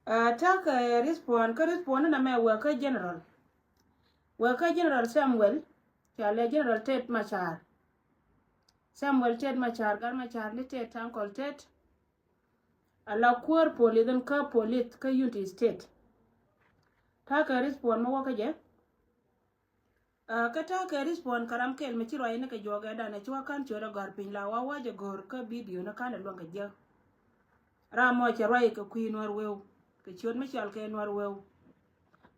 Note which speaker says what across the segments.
Speaker 1: Tak respond na me worker general Samuel chale general Ted Machar Samuel Ted Machar gar Machar ni Ted Uncle Ted ala kuor poli den ka polit ka unity state tak respond mo waka je ka tak respond karam kel me chiro ine ka joga da na chwa kan chora gar pin la wa je gor ka video na kan lwan ka je ramo che roi ka queen war wew ka chod me chal ke nwar wew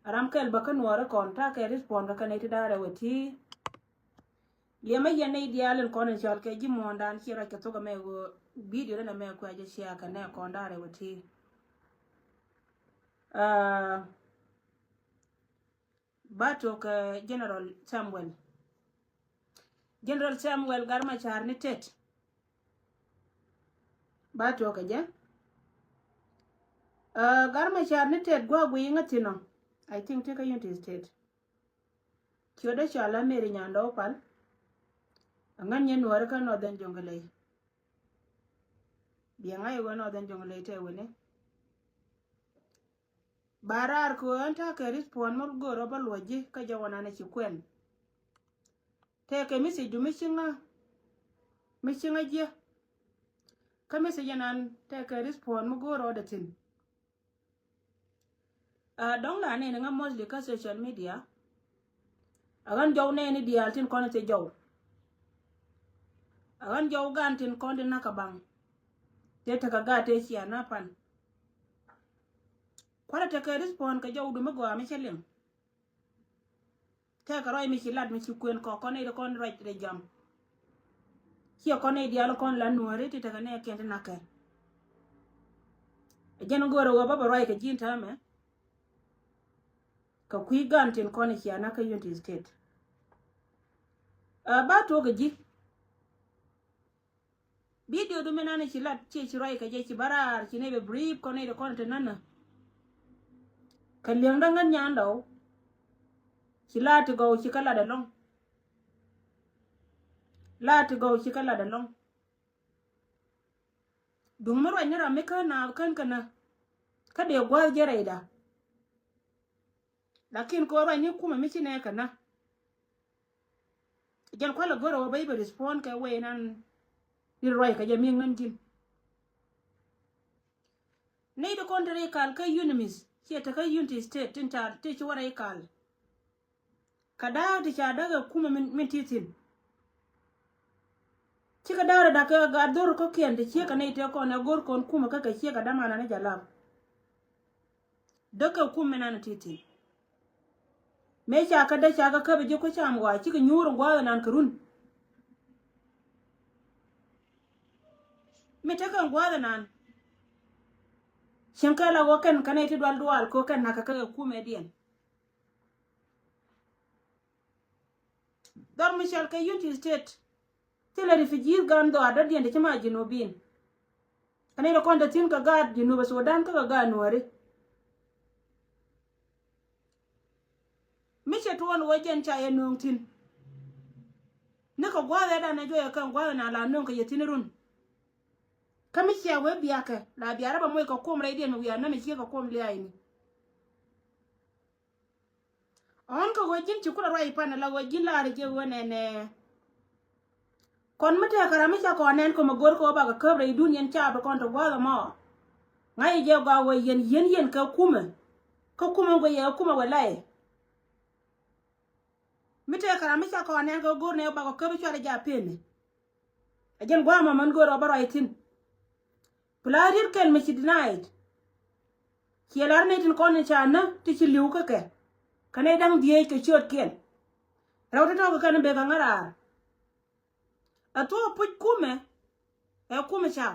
Speaker 1: aram kel ba kan wara kon tak respond ka ne ti dare weti yema yene idealen kon chal ke ji mondan chira ke to ga me go video na me ko aje share ka ne kon dare weti bato ka general Samuel gar Machar ni tet bato ka je gar Machar ni tet gwa gwi ngatino I think take a unity state kyoda chala meri nyando pal angan yen wara ka northern jungle bianga yugo northern jungle te wene barar ko anta ka respond mo goro ba loje ka jawana na chikwen te ke misi du mishinga je ka misi janan te ka respond mo goro da tin dong la ne nga mostly ka social media agan jaw ne ni dial tin kono te jaw agan jaw gan tin konde nakabang te ta ga te chia na pan kwala te ka respond ka jaw du mo go ame chelim te ka roi mi chilat mi chikwen ko kono de kon right de jam chia kono dial kon la nuore te ta ne kente nakay jeno goro wa baba roi ka jinta me ka kui gantin kone kia na ka unity state ba to ga ji video du menane ci lat ci roi ka je ci barar ci nebe brief kone de kone te nana ka liang dangan nyando ci lat go ci kala da long dung maro nyara me kana kan kana ka de gwa jeraida lakin ko ra ni kuma miki ne kana jan kwala goro wa bai respond ka we nan ni roi ka jami ngam tin nei do kontre kal ka unimis ke ta ka unity state tin ta te ci wara kal kada ti cha daga kuma min titin kika dawra da ka ga dor ko kende ke ka nei te ko na gor kon kuma ka ke ka dama na jalab daga kuma na titin me chaka da chaka ka beje ko cham wa chika nyuru gwa nan kurun me taka gwa nan shankala woken kana ti dwal ko kan naka ka ku medien dar michel ka unity state tele refugee gando ada diende chama jinobin kana ro konda tin ka gad jinuba sudan ka ga nuare miche tuwan wajen cha ya nungtin nika gwawe da na joya kan gwawe na la nunka ya tinirun kamiche ya webi yake la biara ba mwe ka kum raidien wiya na miche ka kum liya ini onka wajin chukula rwa ipana la wajin la arije wenene kon mate ya karamisha kwa nen ko magor ko ba ka kabre idunyen cha ba konta gwawe ma ngai je gwawe yen ka kuma ngwe ya kuma walaye mite karamisha ko ne ko gurne ba ko kabi chore ja pene ajen gwa ma man goro baro itin plarir kel me denied kielar ne tin kon chana ti ci liu ka ke kane dang die ke chot ken rawta to ko kan be ga ngara ato puj kume e kume cha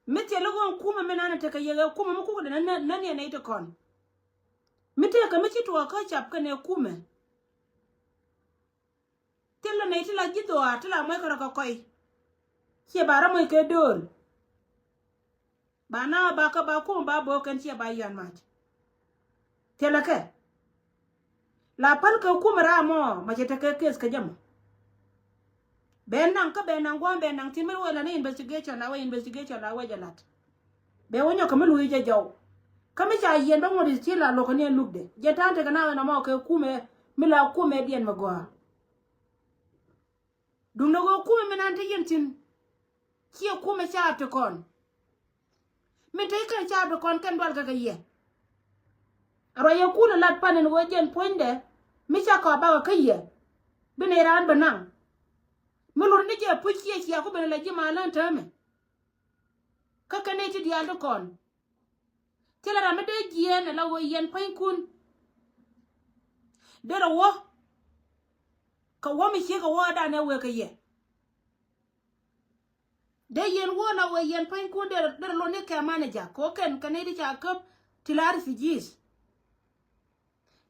Speaker 1: mite logon kume menana te ka yega kume mu ku da nan ne ite kon mite ka michi tuwa ka chap ka ne kume tella ne tila jido atila mo ka koi che bara mo ke dol bana ba ka ba ku ba bo kan che ba yan mat tella ke la pal ka kume ra mo ma che ta ke kes ka jam benang ka benang gwa benang timir wala ne investigation la we jalat be wonyo kamelu je jaw kame cha yen ba ngodi tila lo ko ne lugde je tante kana na ma ko kume mila kume dien magwa dum no go kume menante yentin ki kume cha to kon min tay kan cha do kon kan dol ga ye ro ye kula lat panen wo jen poinde mi cha ko ba ga ye bine ran banang mulur ni je puki ya ko bene la ji malan tame kaka ne ti dial do kon tela rame de jien la wo yen pain kun de ro wo ka wo mi che ka wo da ne we ka ye de yen wo na wo yen pain kun de lo ne ka manager ko ken ka ne di cha kap tilar fijis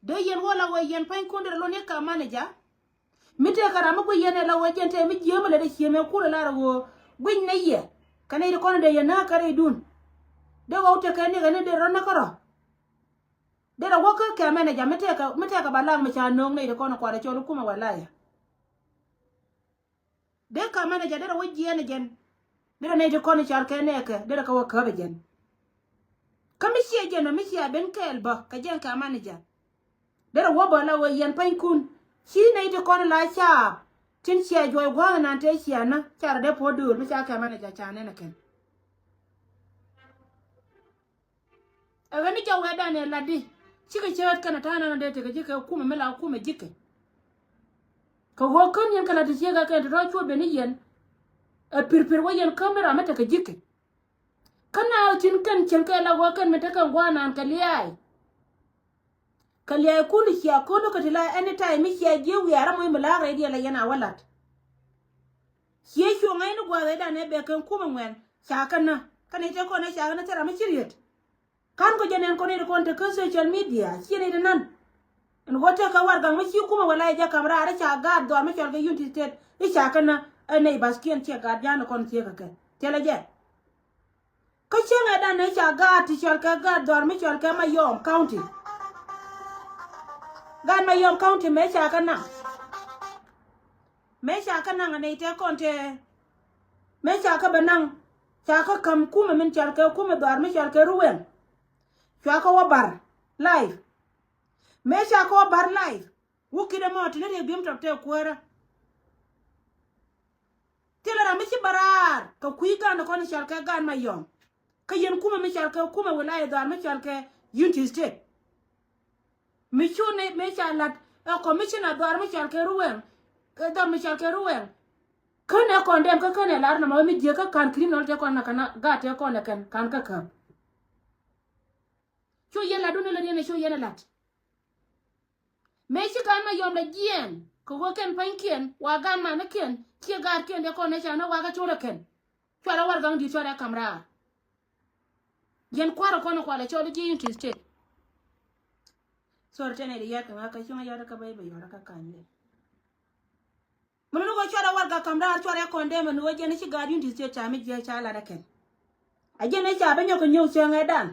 Speaker 1: de yen wo la wo yen pain kun de lo ne ka manager mite kara ma ko yen la wo jente mi jema le de cheme kula la ro gwin ne ye ka ne di kono de yen na kare dun de wo te ka ne de ro na karo de ro wo ka manager mite ka balang mi cha nong ne de kono kwa de cholo kuma walaya de ka manager de ro wo jene jen de ne de kono char ke ne ke de ka wo ka be jen kamisie jen mi sia ben kel ba ka jen ka manager de ro wo ba la wo yen pain kun shi ne de kono la cha tin sia joy gwa na te sia na char de po dur mi cha ka manager cha ne na ken agani cha weda ne ladi chika chat kana tana na de te ka jike kuma mela kuma jike ka ho kan yan kala de siga ka ro chu be ni yen a pirpir wo yen kamera mata ka jike kana tin kan chen ka la wo kan mata kan gwa na kan liyai kalya kulu kiya ko lokaci la anytime mi kiya je wiyara mo mala ga dia la yana walat kiye sho ngai no gwa da ne be kan kuma ngwen sakana kan ite ko na sakana tara mi chiriyet kan ko jenen ko ne ko ta ko social media kine de nan en wote ka war gang mi kuma wala ja kamera ara cha ga do mi chol ga unity state i sakana ne baskien che ga jana kon che ka tele je ko chenga da ne cha ga ti chol ka ga do mi chol ka ma yom county gan ma yom county me cha kana ne te konte me cha ka banang cha ka kam kuma min chal ka kuma dar me chal ka ruwen cha ka wa bar live me cha ka wa bar live wuki de mo tine de bim te kwera tela mi ci barar ka kuyi gan ko ni chal ka gan ma yom ka yen kuma me chal ka kuma wala dar me chal ka unity state mi chune me chalat a commissioner dar mi chal ke ruwen dar mi chal ke ruwen kana kondem ka kana lar na ma mi je ka kan criminal te kon na kana ga te kon na kan ka chu yela dun la ne chu yela lat me chi kan ma yom la gien ko go ken pankien wa gan ma na ken ki gar ken de kon na cha na wa ga chura ken chura war gang di chura kamra yen kwara kono kwala chura ji unity state sorte ne ya kan aka shuma ya ka bai bai ka kanye mun go chora warga kamra chora konde men woje ne ci gadi ndi se ta mi je cha la da ken aje ne cha banyo ko nyu se ngadan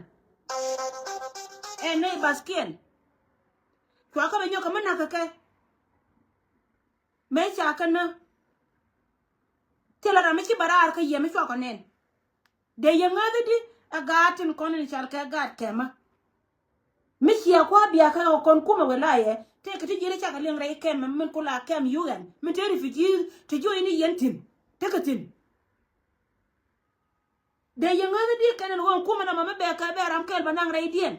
Speaker 1: e ne baskien kwa ka banyo ko mana ka ke me cha kana tela ra mi ci barar ka ye mi ko nen de ye ngade di agatin kono ni char ka gat tema misia kwa bia ka kon kuma welaye te ka tijire cha ka leng rai kem men kula kem yugan men te rifiji te jo ini yentin te ka tin de yanga di kan won kuma na mama be ka be ram kel banang rai dien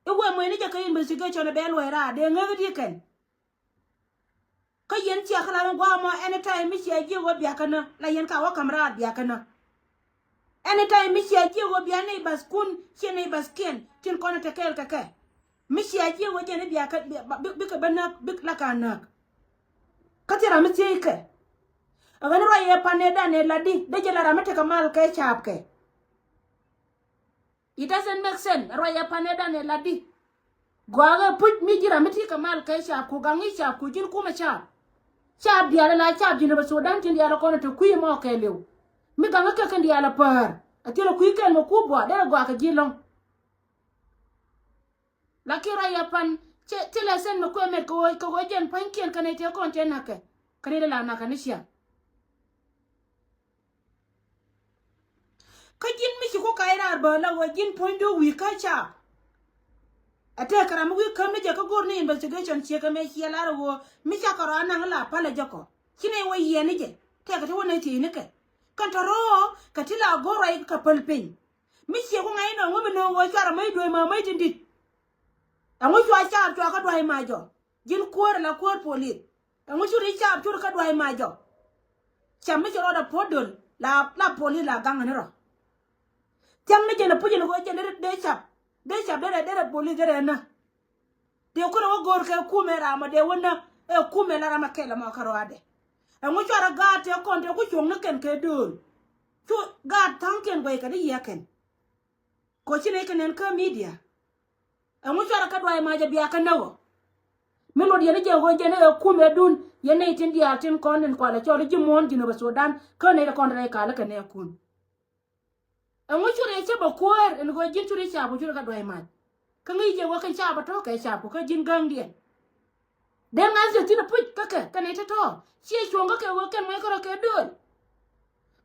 Speaker 1: e wo mo ni ja ka investigation be lo era de yanga di kan ka yen cha kala ngwa mo anytime misia ji wo bia kana la yen ka wa kamera bia kana anytime misia ji wo bia nei baskun che nei basken tin kono te kel ka misia ji wo jene bia ka bi ka bana bi la kana katira misia ke agan ro ye paneda ne ladi de jela ramete kamal ke chapke it doesn't make sense ro ye paneda ne ladi gwaga put mi jira meti kamal ke chap ku gangi chap ku jin kuma chap dia la chap jine ba sudan tin dia la kono te kuyi mo ke lew mi ganga ka kan dia la par atira kuyi ken mo kubwa de gwa ka jilong la kira ya pan tele sen mo ko me ko jen pan kien kan te kontena ke kare la na kanisia ka jin mi kaira ba la wajin pointo wi kacha ate kara mu kam ne jaka gor ne investigation che ka me hiela ro mi cha kara nan la pala jako kine wai ye ne je te ka to ne ti ne ke kan taro ka tila gora yi ka palpin mi che ko ngai no mu no wo chara mai do ma mai tindi angu chwa cha chwa ka do ma jo jin kuor la kuor polit angu churi cha chur ka do ma jo cham mi choro da podol la polit la gang ne ro cham ne je na puje no go je de chap de polit de na de ko no gor ka kumera ma de wona e kumela ra ma kela ma karo ade angu chara ga te kon te ku chung ne ken ke dul chu ga tang ken go ka de yaken ko chine ken ka media angu chara ka do ma je biya ka nawo melo de ne je go je ne kume dun ye ne tin dia tin kon en ko la choro ji mon ji no Sudan ko ne kon re ka la ka ne kun angu chure che ba kuor en go jin chure cha bu chure ka do ma ka ngi je go kan cha ba to ka cha bu ka jin gang dia de ngan je tin pu ka ne to chi chuong ka ke go ken mai ko ke dun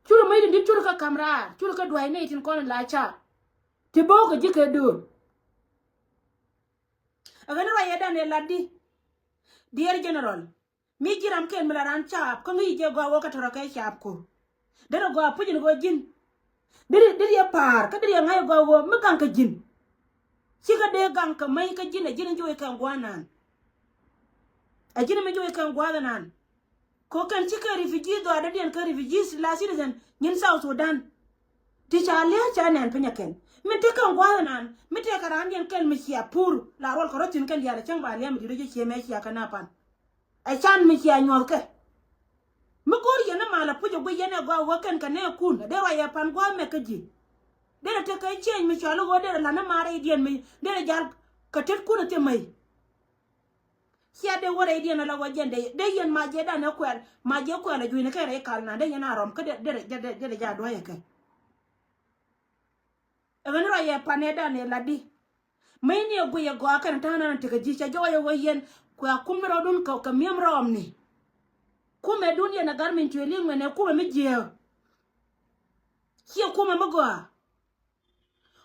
Speaker 1: chure mai din chure ka kamra chure ka do ne tin kon la cha ti bo ko ji ke dun aga ne wa ye dan e ladi dear general mi jiram ken mlaran chap ko ngi je go ka to ka chap ko de go pu jin go jin diri ya par ka diri ngai go mi kan ka jin shi ka de gang ka mai ka jin jin joy kan gwanan a jin me joy kan gwanan ko kan ci ka refugee do da den ka refugees la citizen nyin South Sudan ti cha le cha nan pinya ken mi te kan gwanan mi te ka ran yen ken mi sia pur la rol ko rotin kan dia la chang ba le mi diri je me sia kana pan ai chan mi sia nyol ke mi gor yana mala pujo go yana go wakan ka ne kun de wa ya pan go me ka ji de te ka change mi chalo go de la na mare dien mi de jal ka tet kun te mai sia de wore dien la go jende de yen ma je da na kwel ma je kwel ju ne ka re kal na de yana rom ka de ja do ya ka even ra ya pan da ne la di mai ne go ya go kan ta na te ka ji cha jo ya wo yen kwa kumro dun ka miem rom ni kume dunia na garmin tuelimwe na kume mijeo hiyo kume mgoa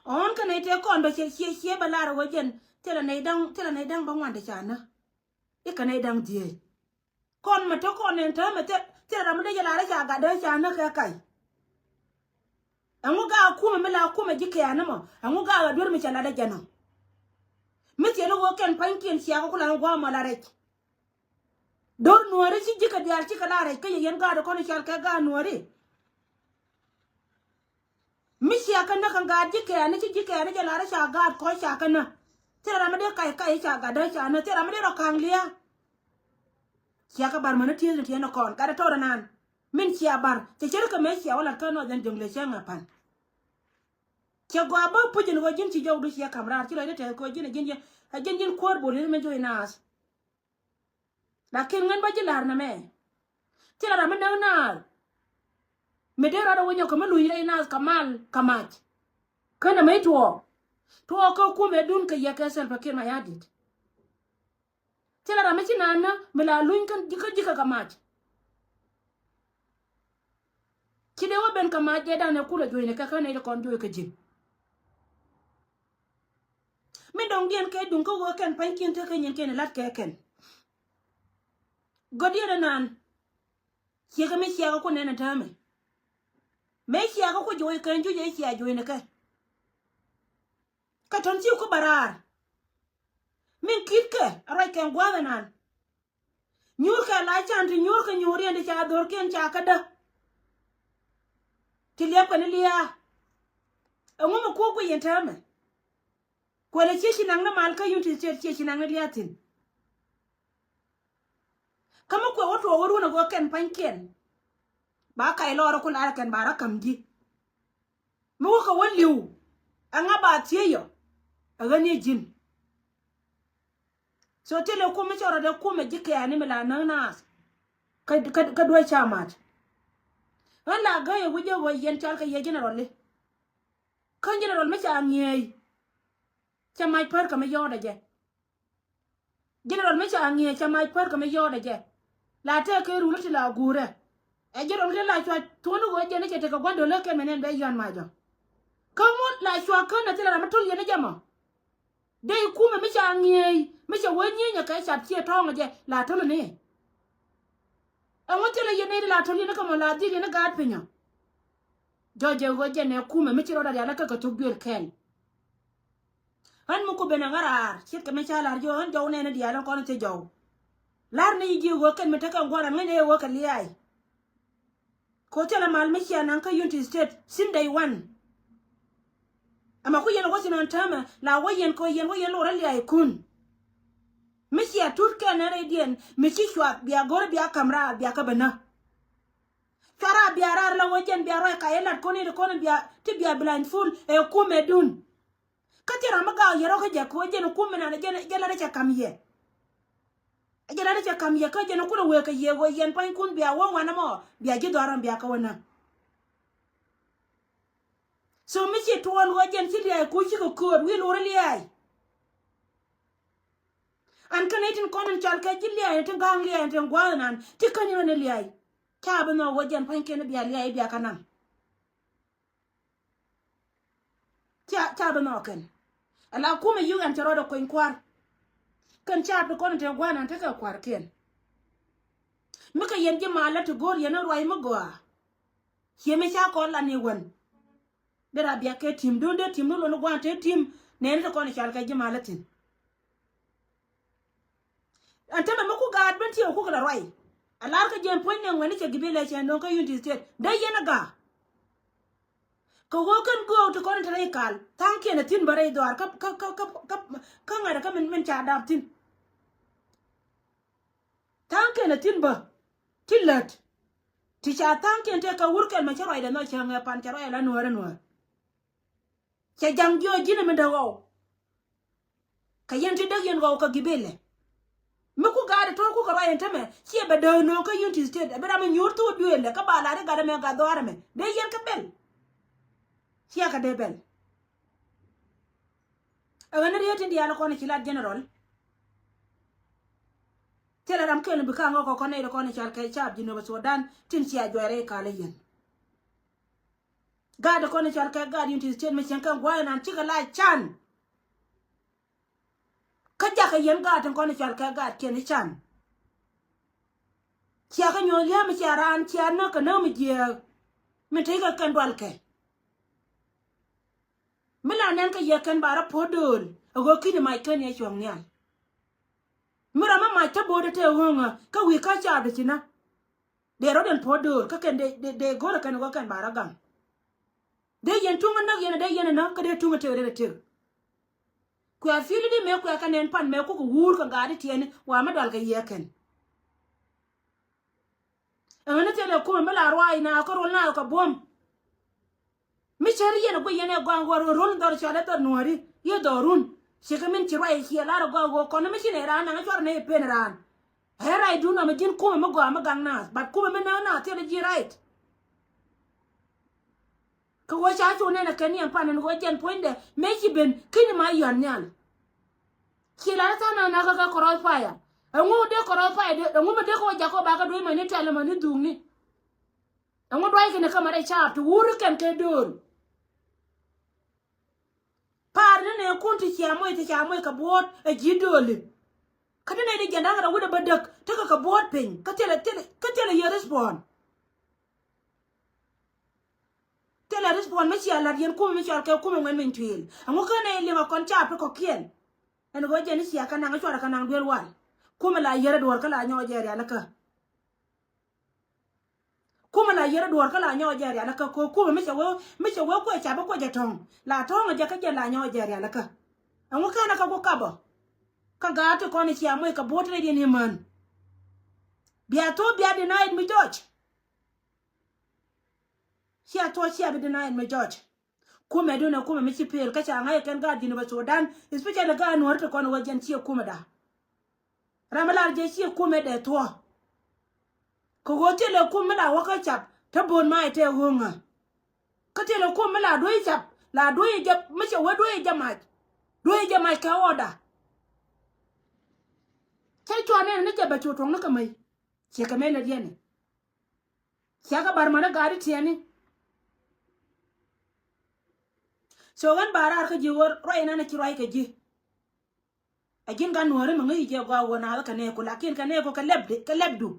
Speaker 1: on kana ite kondo che balara wajen tela na idang bangwande chana ikana idang die kon mato kon enta mate tela ramude jala cha ga da chana ka kai anguga kume mela kume jike ya namo anguga ga dur mi chala da jano mi telo wo ken pankin sia ko la ngwa malare dor nuore ci jika dial ci kala re kay yen ga do ko ni chal ka ga nuore misi akanda kan ga jike ani ci jike ani jala ra sha ga ko sha kana tira ramade kai sha ga da sha na tira ramade ro kan liya sia ka bar mana tiel ti na kon ka da to nan min sia bar ci cer ka me sia wala ka no den jongle sia ngapan ci go ba pujin go jin ci jow du sia kamrar ci le te ko jin kor bo le me joy nas lakin ngan ba jilar na me tira ra man na me de ra da wonyo ko malu ire nas kamal kamaj kana me to ko ku me dun ka ya ka sel pakir ma yadit tira ra me cinana me la luin kan jika kamaj kide wo ben kamaj de da ne kula joine ka kana ile kon joy ka jin me dong dien ke dun ko wo kan pankin te ka nyen ken lat ke ken godiere nan siega me siega ko nena tame me siega ko joy kan ju je siega joy ne ka ton ci ko barar min kitke aray ken gwaga nan nyur ka la chant nyur ka nyuri ande cha dor ken cha kada tilya ko ne liya ngoma ko ko yentame ko le ci nan na mal ka yunti ci nan liatin kama kwa watu wawaru na go ken panken ba kai loro kula ken bara kamji mu ko walliu anga ba tiyo agani jin so tele ko me choro de ko me jike ani mila nas ka do chamat wala ga ye wuje wo yen chal ka ye general le kan general me cha ngey chamai par ka me yoda je general me cha ngey chamai par ka me yoda je la te ke rulu ti la gure e jero ke la chwa tonu go jene ke te ko gondo le ke menen be yon majo Kamu la shwa kana tela matul yana jama. Dei kuma misha ngiye, misha wenye nya kai chap tie tonga je la tolo ne. Angotela yene la tolo ne kama la digi ne gad pinya. Joje goje ne kuma michiro da ala ka tugbil ken. Han muko benangara, chit ka misha la jo han jo ne dia la kono te jo. Lar ne yiji go ken metaka ngora ngene wo ka liai. Ko tela mal misha nan ka Unity State sin day one. Ama ku yen wasi non tama la wayen ko yen lo rali ay kun misi ya turka na redien misi shwa biya gor biya kamra biya kabana fara biya rar la wajen biya roy ka yelat koni de koni biya ti biya blindfold e ku medun katira maga yero ka je ko jen ku mena na jela na kamiye jela na kamiye ka jen ku lo we ka ye go yen pan kun biya won wana mo biya ji doran biya ka wana. So misi tuwan wajen sili ay kuchi ko kod wi lo rali ay an kanitin konon chalka jili ay tin gangli ay tin gwanan ti kanyo ne li ay kaba no wajen panke ne biya li ay biya kanan kaba no kan ala kuma yu an taro da koin kwar kan chabe konon tin gwanan ta ka kwar ken mika yenje mala to gor yana roi magwa yeme cha ko la ni won bera biya ke tim donde tim no lo gwante tim ne ne ko ne chalka jima latin antama mako ga adventi ko kala roi alar ka jem ponne ngani che gibele che no ka Unity State dai yana ga ko go kan go to ko ne tare kal tanke na tin bare do ka ngara ka men cha dab tin tanke na tin ba tillat ti cha tanke te ka wurkel ma cha roi da no cha nga pan cha roi la no cha jangjo jina me dawo ka yenti dag yen go ka gibele meku gade to ku ka bayen tame ci be do no ka Unity State be ram nyurtu duele ka bala re gade me ga doare me de yen ka bel ci ka de bel awene yete ndi ala ko ne ci la general tela ram ken bi ka ngo ko ne ko ne chal kay chab jino Sudan tin ci a jore ka le yen gade ko ne chal kay gade Unity State me chen kan gwa nan ci ka la chan kaja ka yen gade ko ne chal kay gade ken chan chia ka nyo ya mi chia ran chia no ka no mi je mi te ka kan dwal ke mi la nen ka ye kan bara podol go kini mai kan ye chong nya mi ra ma mai ta bode te honga ka wi ka cha de china de ro den podol ka ken de go ra kan go kan bara gam de yen tunga na yen de yen na ka de tunga te re te ku a fili de me ku ka nen pan me ku wur ka ga de tiene wa ma dal ka ye ken ana tele kuma mala roi na ko rol na ka bom mi chari yena go yene go ngor rol dar chala tar nuari ye dorun shikamin chi roi hi la go go kono mi chine ran na chor ne pen ran hera I do na me jin kuma mo go ma gang nas but kuma me na tele ji right ko wa cha chu ne na kan yan pan go jen poinde me chi ben kini ma yon nyan chi la ta na ka ko roi fire ngu de ko pa de ngu me de ko ja ko ba ka do ma ni tale ma ni dungi ngu do ai ne kamare cha tu wuru kan ke don par ne kunti cha moy ka bot e jidole ka ne de janda ngara wuda badak ta ka bot pin ka tele ye respond tele respond me cha la yen ku me cha ka ku me men twil ngu ka ne le ma kon cha pe ko kien en go je ni sia ka na ngara ka na del wal kuma la yere dor kala nyo jeri alaka kuma la yere dor kala nyo jeri alaka ko kuma me chewo ko cha ba ko je tong la tong je ka je la nyo jeri alaka anwo kana ka ko kabo ka ga to ko ni chia mo ka botre di ni man bia to bia denied me George chia to chia be denied me George kuma do na kuma me chi pel ka cha ngai kan ga di no Sudan especially ga no to ko no wajen chi kuma da ramalar je chi kuma de to ko gote le kuma la waka chap ta bon mai te hunga ka te le kuma la do chap la do je me che we do jama ka oda kai to ne ke ba to na kamai che ka me na diene che ka bar mana gari tieni so gan barar ka ji wor roi na ki roi ka ji agin gan nuore mo ngi je gwa wona ka ne ko lakin ka ne ko ka lebdu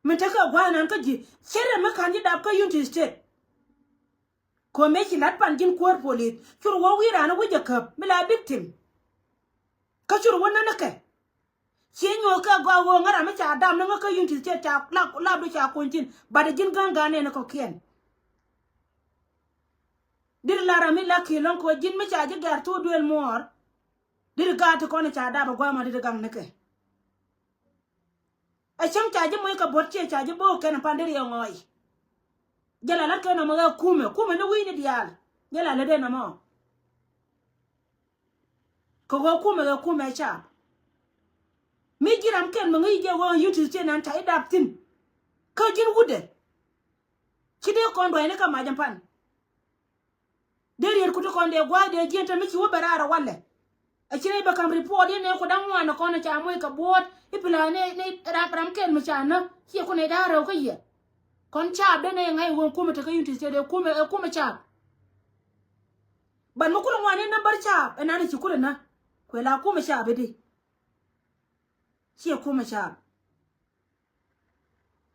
Speaker 1: min ta ka gwa nan ka ji chere ma kan ji dab ka Unity State ko me ki lat pan jin kor police chur wo wi rana wo je kap mi la victim ka chur wona na ka che nyo ka gwa wo ngara ma cha dam na ka Unity State cha la du cha kontin ba de jin ganga ne na ko ken dir la rami la ki lon ko jin mi cha je gar to duel mor dir ga to ko ne cha da ba gwa ma dir gang ne ke a cham cha je mo ka bot che cha je bo ken pa dir yo ngoi jala la ke na ma kume ne wi ni dial jala le de na mo ko go kume cha mi jiram ken mo ngi je wo Unity State nan ta idap tin ka jin wude ki de ko ndo ne ka ma jam pan der kuto konde gwa de jenta mi ci wobarara walle a ci ba kam report ne ko dan wana ko na cha moy ka bot ipla ne ram ken mi cha na ci ko ne daro ko ye kon cha de ne ngai won kuma ta ka Unity State de kuma cha ban mu kula wane nan bar cha ina ne ci kula na ko la kuma cha be de ci kuma cha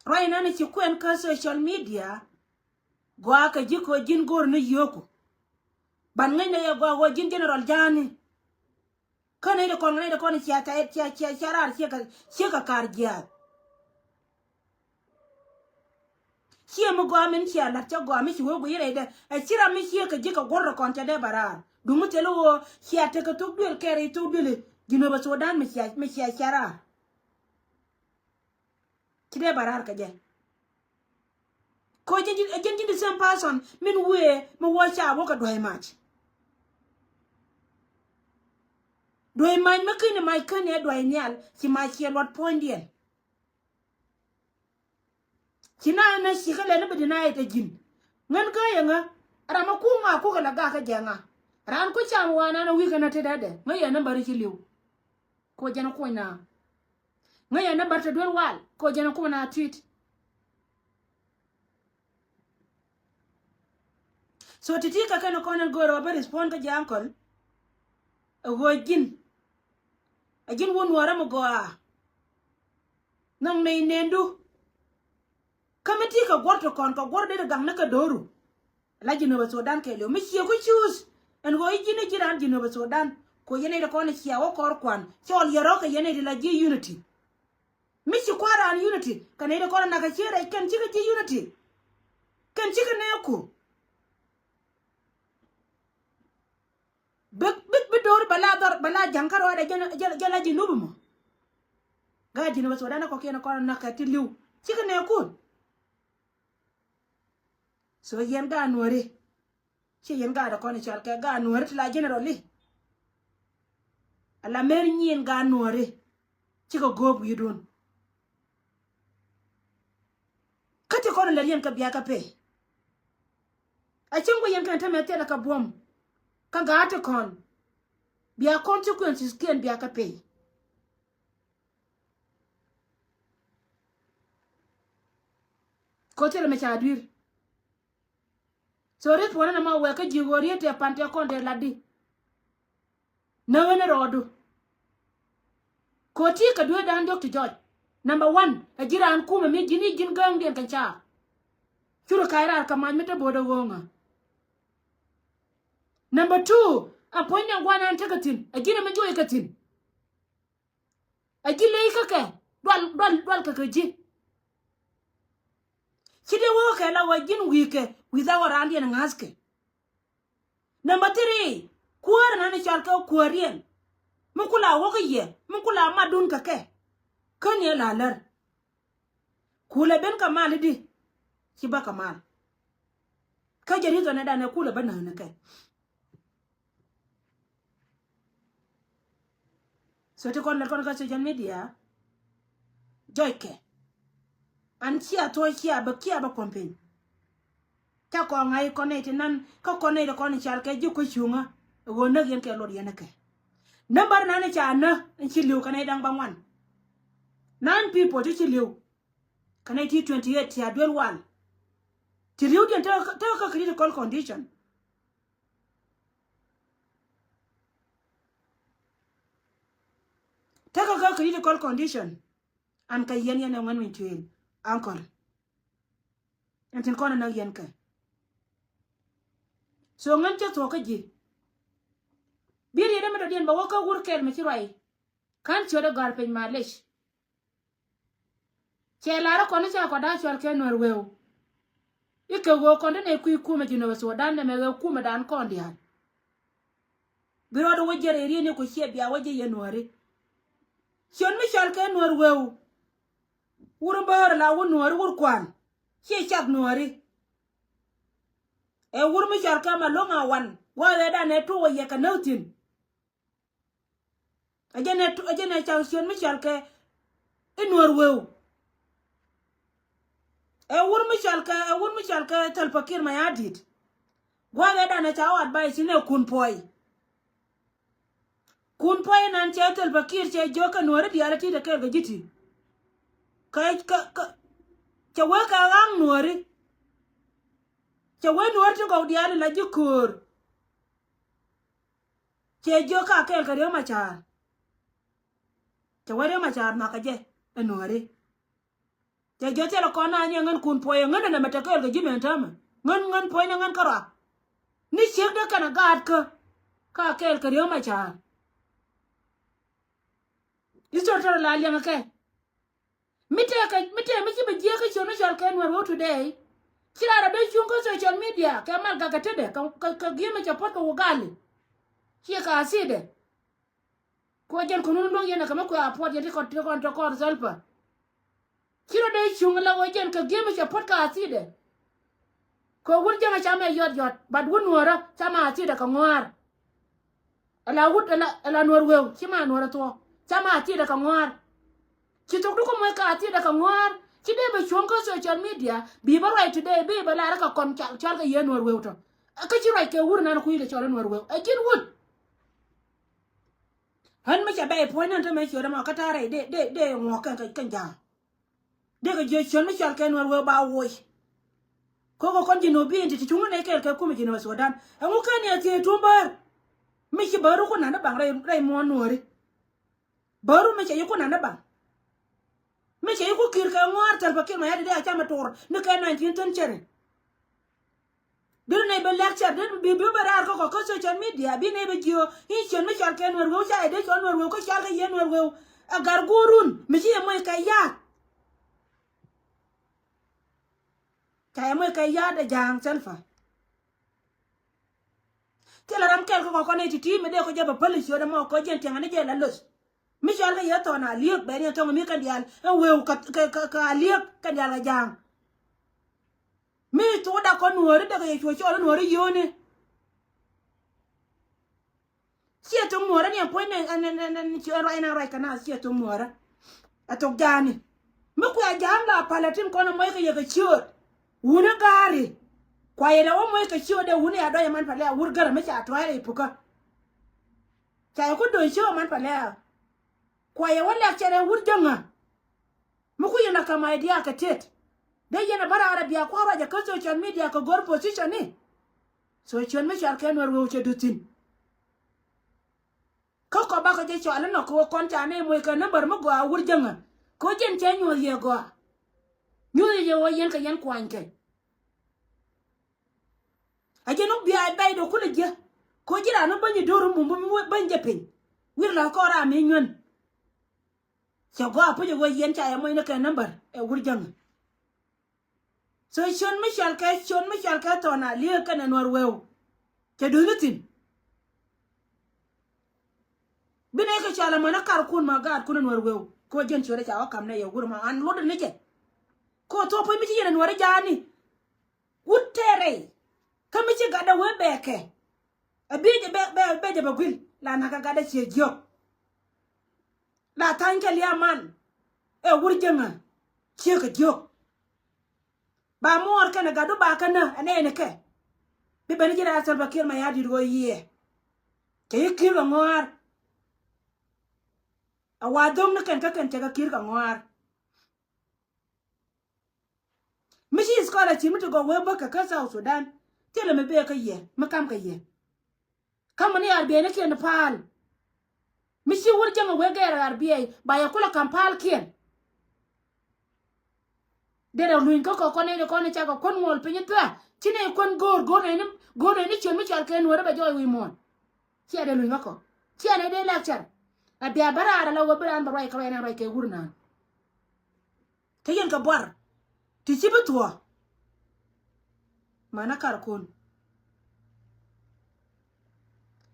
Speaker 1: roi na ne ci ko en ka social media gwa ka ji ko jin gor ne yoko ban ngay ne ya go jin general jani kane de kon ne de kon ci ata ci rar ci ka karja ci mo go men ci ala ta go mi ci wo go yire de e cira mi ci ka ji ka gorro kon ta de barar du mu telo wo ci ata ka to duel kere to duel dino ba Sudan mi ci ara ci de barar ka je ko jin the same person min we mo wo cha wo ka do match doy man makine mai kane doy nyal ci ma ci lot pondien ci na ci kale na bidina ite jin ngan ka yanga rama ku ma ku kala ga ka jenga ran ko cham wana na wi kana te dade ngaya na bari ci liw ko jana ko na ngaya na barta dol wal ko jana ko na tweet so titi ka kana ko na goro ba respond ka jankol go jin agin won wara mo goa nang nei nendu kamati ka gorto kon ka gorde de gang na ka doru la jino ba Sudan ke le mi ci ko choose en go jine jiran jino ba Sudan ko yene de kon ci awo kor kwan ciol yero ka yene de la ji Unity mi ci kwara Unity kan de kon na ka chere kan ci ka ji Unity kan ci ka ne ko big dor bala jankaro da jala jinubu mo ga jinu ba Sudan ko kena kon na ka tiliu ci ka ne ko so yen ga nuore ci yen ga da kon chal ka ga nuore la generally ala mer nyin ga nuore ci ko gobu yidon kati kon la yen ka biya ka pe a cingo yen kan ta mete la ka bom ka ga ta kon biya consequences ken biya ka pe ko tere me cha dir so ret wona ma we ka jigori te pante konde ladi na wona rodu ko ti ka dwe dan Dr. George number 1 ajira an kuma mi gini gin gang den kan cha churu kaira ka man meta bodo wonga number 2 aponya gwana an takatin ajira me joy katin ajile ikake dwal ka ji kide wo ka la wajin wike without randi na ngaske number 3 kuar na ne chalka kuarien mukula wo ka ye mukula madun ka ke kan ye lalar kula ben kamal di ki ba kamal ka jari to na da na kula bana na kai so te kon ka social media joyke an chia to chia ba campaign ta ko ngai connect nan ka connect ko ni chal ke ju ko chunga go na yen ke lor yen ke number na ne cha na chi liu kan dang bangwan 9 people to chi liu kan 28 ya duel one ti liu den ta ka critical condition take a critical condition and ka yen yen ngan min twin uncle entin kono na yen ka so ngan cha to ka ji biri de medo dien ba wo ka gur kel me ci rai kan ci da gar pe malish che lara kono cha ko da chwal ke nor wew ike go kono ne ku me jino so dan ne me ku me dan kon dia biro do wajere ri ne ko che bia waje ye nori sion mi chal ke nor wew wur bar la won nor wur kwan che chak nori e wur mi chal ka ma longa wan wa da ne to ye ka nautin ajene cha sion mi chal ke nor wew e wur mi chal ka tal pakir ma yadit wa da ne cha wa advice ne kun poi nan che tal pakir che joka nor di ala ti de ke giti ka cha wa ka ang nori cha wa nor to go di ala la jukur che joka ke ka re ma cha cha wa re ma cha ma ka je nori che jo te lo kona nya ngan kun poi ngan na mata ke ga jimen tama ngan poi ngan kara ni chek de kana gad ka ke re ma cha isto to la lianga ke mite mi be je ka chono chal ken wero today kila be chungo social media ka mal ga tede ka gime cha pot ko gali chi ka aside ko jen ko nun yena kama ko apot yeti ko to ko salpa kila be chungo la wo jen ka gime cha pot ka aside ko wur jama cha me yot bad wun wora cha ma aside ka ngwar ala nor wew chi ma nor to cha ma aside ka ngwar chi to ko mo ka aside ka ngwar chi de be chungo social media bi ba right today be ba la ka kon chal ka yen nor wew to ka chi right ke wur na ko ile chal nor wew a kin wud han ma cha bay point nan to me chora ma ka tare de ngo kan ja de ga je chon ma chal ken war ba wo ko kon jino bi ndi chungu ne kel ka kuma jino Sudan an ka ne ti tumbar mi ki baru ko na bang rai mo nori baru mi che yuko na bang mi che yuko kir ka ngwar tal pakir ma yadi de chama tor ne ka 19 ton chere bir ne be lecture de bi barar ko social media bi ne be jio hi chen mi chal ken war wo cha de chon war wo ko chal ka yen war wo agar gurun mi che mo ka ya kaya mo kay yada jang selfa tela ram kel ko ne ti me de ko jaba police yo mo ko jen tanga ne je la los mi jall ga yato na liok be ne to mi kan dial we ka liok kan dial jang mi to da ko nuori de ko cho nuori yo ne sia to nuori ne po ne ci ra kana sia to nuori atok jani mi ko jang la palatin ko no mo ko ye ko chiot wuna gari kwa yela wo moy ka chiwo de wuna ya do man pale wur gara me cha to ay puka cha ko do chiwo man pale kwa ye wala chere wur janga muku yana kama idea ka tet de yana bara arabia kwa raja ka social media ka gor position ni social media ka no wo che dutin ko ba ko je cho ala no ko konta ne moy ka number mo go wur janga ko jen che nyo ye go ye wo yen ka yen kwanke aje no bia bay do kula je ko jira no banyi doro mu banje pin wir la ko ra mi nyon so go apu je wo yen cha mo ina ka number e wurjang so shon mi shal ka to na li ka na nor wew ke do nutin bine ka chala mana kar kun ma ga kun nor wew ko jen chore cha kam na ye wurma an lod ne je ko to po mi ti nor jani wutere kami ci gada we beke abije be bagwil la naka gada ci jok la tanke liya man e wurjenga ci ka jok ba mor kana gadu ba kana ane ke bi bani jira Salva Kiir ma yadi ro yiye ke Kiir ga ngor awadom na kan te ga Kiir ga ngor mishi iskola ci mutu go we baka ka South Sudan tele me be ka ye me kam ka ye kam ni arbe ne ke Nepal mishi wur janga wegera RBA ba ya kula kampal kien dera luin ko ne cha ko kon mol pinyi twa chine kon gor ne chon mi chal ken wora ba joy wi mon chia de luin ko chia ne de lecture a dia bara la wo bran ba rai ka na rai ke wurna kayen ka bar ti cibutuwa mana kar kon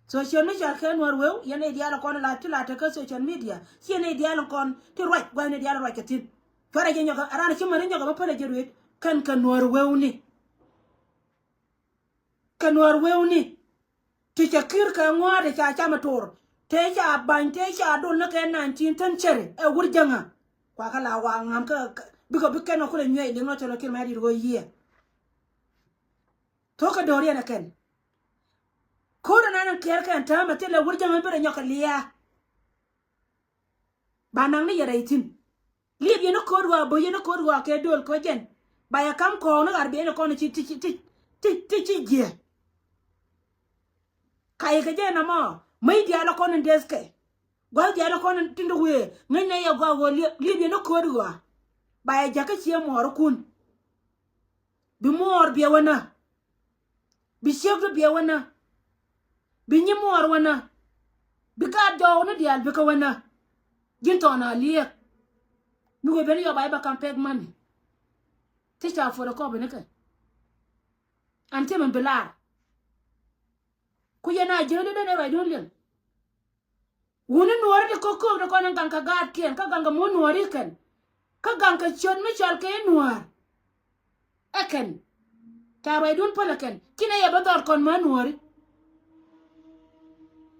Speaker 1: social media ken war wew yene diala kon la tila ta ka social media yene diala kon ti right gwa ne diala right tin fara je nyoga arana ci mari nyoga ba pala jeruet kan war wew ni kan war wew ni ti ca kir ka ngwade ca ca mator te ca ban te ca do na ken 19 tan chere e wurjanga kwa kala wa ngam ka biko ken ko le nyoy de no tolo kir ma di go yie to ka dori na ken kora nan ker kan ta mate la wurjanga bere nyoka liya banang ni yare itin liye bi no kodwa bo ye no kodwa ke dol ko jen ba ya kam ko no arbe no ko ni ti je kai ke je na mo mai dia la ko ni deske gwa dia la ko ni tindu we ngene ya gwa go liye bi no kodwa ba ya jaka ci mo kun bi mor bi wana bi chef bi wana bi nyi mor wana bi ka do no dial bi ka wana ginto na liye mi go beni yo ba ba kan peg mani ti cha fo ko be ne ka ante men belar ku yana jere de ne ra don len woni nuor de ko de ko nan kan ka gat ken ka ganga mo nuori ken ka ganga chon mi chal ke nuor eken ta ra don pala ken kina ya ba dor kon ma nuori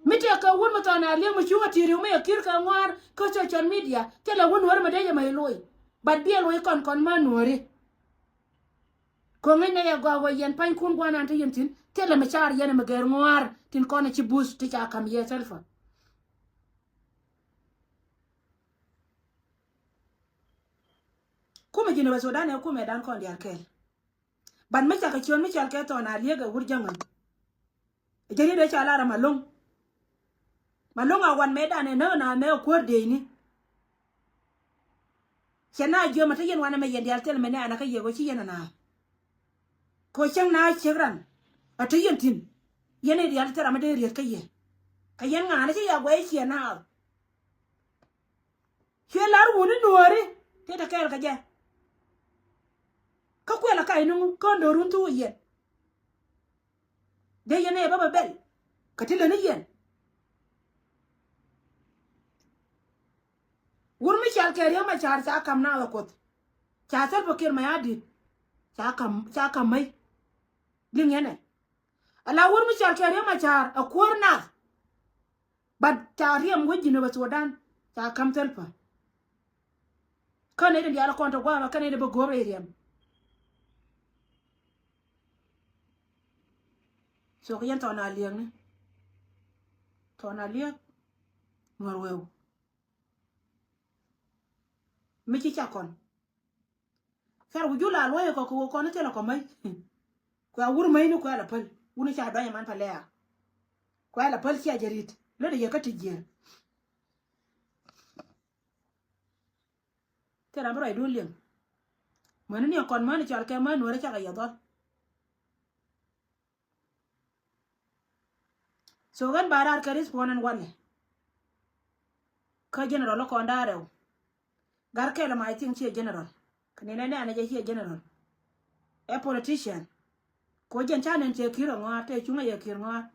Speaker 1: mite ka won mata na le mu chuwa tiri me kir ka ngwar ko social media tele won war ma de mai loy bad bi loy kon ma nuori ko ngene ya go go yen pan kun gwana ante yentin tele ma char yen ma ger ngwar tin kon ci bus ti cha kam ye telefon kuma jine ba Sudan ya kuma dan kon diar kel ban ma cha ka chon mi chal ke to na le ga wurjanga jeni de cha lara malonga wan meda ne na me ko de ni chena jo mata yen wana me yen dial tel me ne ana ka yego chi yen na ko chang na chegran ata yen tin yene dial tera ma de riet ka yen ngana chi ya gwe chi na che lar woni nuore te ta kel ka je ka kwela ka inu ko ndo run tu yen de yene baba bel ka tile ni yen wurmi chal keriya ma char sa kam na wakot cha sel bokir ma yadi cha kam mai din yene ala wurmi chal keriya ma char a korna bad tariyam wajina ba Sudan cha kam telpa kane de yala konta gwa kane de bo gore riyam so kiyan to na liang ne to na liang norwew michi chakon fer wujula loye ko ne tela ko mai ko wur mai ni ko ala pal wuni cha do man palea ko ala pal ci ajarit le de yakati je tera bro do lien man ni kon man ci alke man wara cha ya dot so gan barar karis ponan wale ka general ko ndare gar kela ma tin ci general kanene ne ana je ci general a politician ko jen chanen te kiro ngwa te chunga ye kir ngwa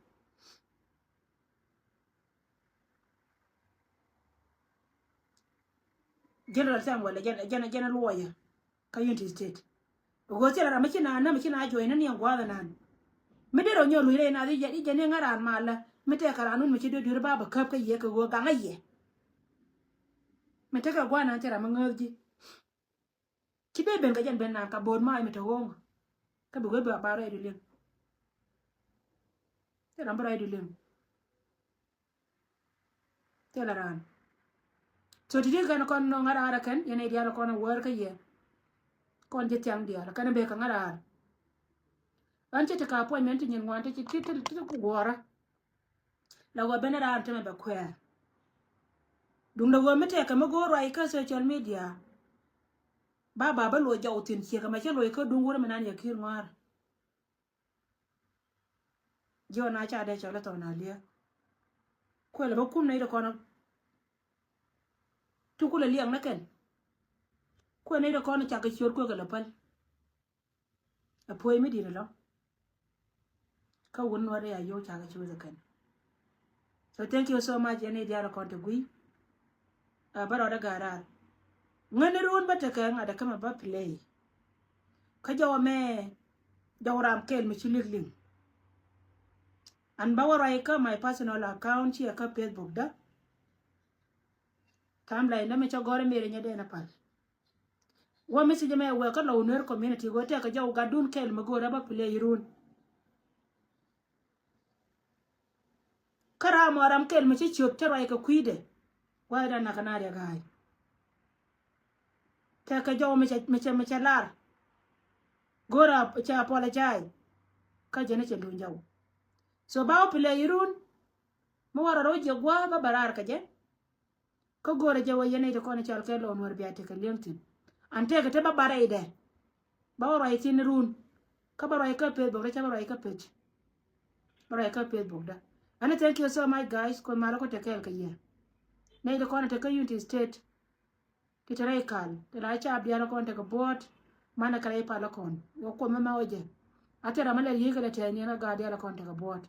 Speaker 1: general Samuel jena lawyer ka United State go tira ra machina join ni ngwa nan medero nyolu ile na di jene ngaran mala mete karanun mi chido dur baba kap ka ye ka go ganga ye mete ka gwana tira mangoji kibe ben ka jen ben na ka bod mai mete wongo ka bu go ba ra idile tira mbara idile tela ran so didi kan kon no ngara kan yene dia kon wor ka ye kon je tiang dia kan be ka ngara an ce ka appointment nyin ngwan te ku gora la go benera ante me be kwer dung da go mete ka mago roi ka social media ba lo jaw tin che ka ma che lo ka dung wora manan ya kir ngwar jo na cha de chola to na lia ko le ba kum nei da kono tu ku le liang na ken ko nei da kono cha ka chor ko ga la pal a poi mi di lo ka won wore ya yo cha ka chu za ken so thank you so much ene dia ko to gui a baro da garar ngane ruon ba ta ka ngada kama ba play ka jaw me jawram kel mi chiligling an ba wara ka my personal account chi ka Facebook da timeline da me cha gore mere nya de na pal wa message me we ka lo ner community go te ka jaw gadun kel ma go da ba play run kara maram kel mi chi chop te rai ka kuide wa da na kana de gai te ka jaw me cha lar gora cha apologize ka jene che dun jaw so ba play run mo wara roje gwa ba barar ka je ko gore je wa yene de ko na chal ke lo nor biate ka lentin ante ka te ba bare ide ba wara itin run ka bara ka pe bo ka bara ka page bara ka Facebook da and thank you so much guys ko mala ko te kel ka ye nei de ko na te ka unity state ki te rai kal te la cha biara ko te ka bot mana ka rai pala kon wo ko mama oje atera mala yi ka te ni na ga de la kon te ka bot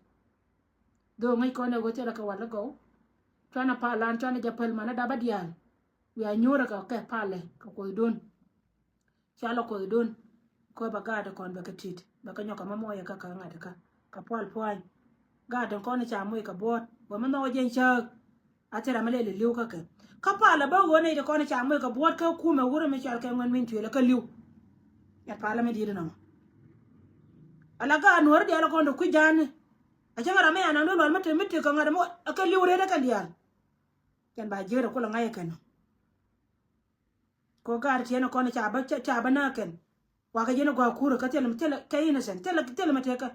Speaker 1: do ngai ko ne go te la ka wala go twana palan twana japal mana da badial we anyora ka ka pale ka ko don chala ko don ko ba ga de kon ba ka tit ba ka nyoka mamo ya ka ngata ka pol poi ga de ko ne cha mo ka bot wo mano oje chak atera mala le liu ka pala ba go ne de ko ne cha mo ka bot ka ku me wuro me chal ka ngon min tuele ka liu ya pala me dire no ala ga anwar de ala ko ndo ku jane a jangara me ana no lol mate mite ka ngara mo ka liu re da ka dial kan ba jere ko la ngai kan ko gar tiene ko ne cha ba na kan wa ka jene gwa kuro ka tele ka innocent tele mate ka